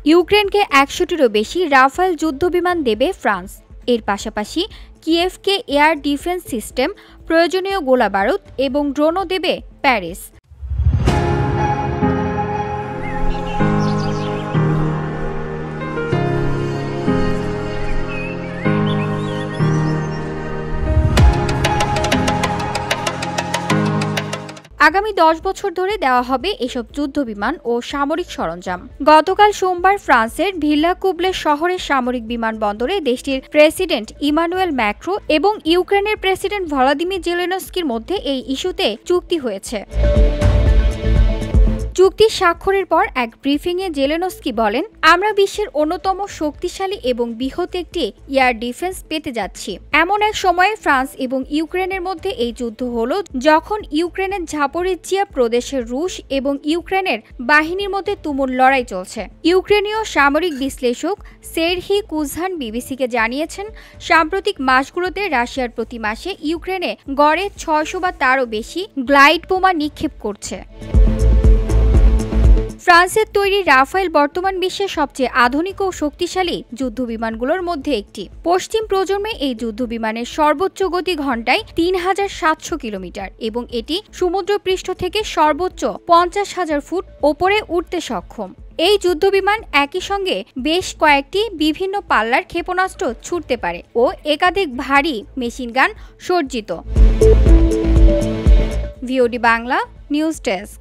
ইউক্রেনকে ১০০টিরও বেশি রাফাল যুদ্ধবিমান দেবে ফ্রান্স। এর পাশাপাশি কিয়েভকে এয়ার ডিফেন্স সিস্টেম, প্রয়োজনীয় গোলাবারুদ এবং ড্রোনও দেবে প্যারিস। আগামী ১০ বছর ধরে দেওয়া হবে এসব যুদ্ধবিমান ও সামরিক সরঞ্জাম। গতকাল সোমবার ফ্রান্সের ভিল্লাকুবলে শহরের সামরিক বিমানবন্দরে দেশটির প্রেসিডেন্ট ইমানুয়েল ম্যাক্রো এবং ইউক্রেনের প্রেসিডেন্ট ভলোদিমির জেলেনস্কির মধ্যে এই ইস্যুতে চুক্তি হয়েছে। চুক্তি স্বাক্ষরের পর এক ব্রিফিংয়ে জেলেনস্কি বলেন, আমরা বিশ্বের অন্যতম শক্তিশালী এবং বৃহৎ একটি এয়ার ডিফেন্স পেতে যাচ্ছি। এমন এক সময়ে ফ্রান্স এবং ইউক্রেনের মধ্যে এই যুদ্ধ হলো যখন ইউক্রেনের জাপোরিজিয়া প্রদেশের রুশ এবং ইউক্রেনের বাহিনীর মধ্যে তুমুল লড়াই চলছে। ইউক্রেনীয় সামরিক বিশ্লেষক সেরহি কুজহান বিবিসিকে জানিয়েছেন, সাম্প্রতিক মাসগুলোতে রাশিয়ার প্রতি মাসে ইউক্রেনে গড়ে ৬০০ বা তারও বেশি গ্লাইড বোমা নিক্ষেপ করছে। ফ্রান্সের তৈরি রাফায়েল বর্তমান বিশ্বের সবচেয়ে আধুনিক ও শক্তিশালী যুদ্ধবিমানগুলোর মধ্যে একটি। পশ্চিম প্রজন্মে এই যুদ্ধবিমানের সর্বোচ্চ গতি ঘন্টায় ৩৭০০ কিলোমিটার এবং এটি সমুদ্রপৃষ্ঠ থেকে সর্বোচ্চ ৫০,০০০ ফুট ওপরে উঠতে সক্ষম। এই যুদ্ধবিমান একই সঙ্গে বেশ কয়েকটি বিভিন্ন পাল্লার ক্ষেপণাস্ত্র ছুটতে পারে ও একাধিক ভারী মেশিনগান সজ্জিত। VOD Bangla news desk.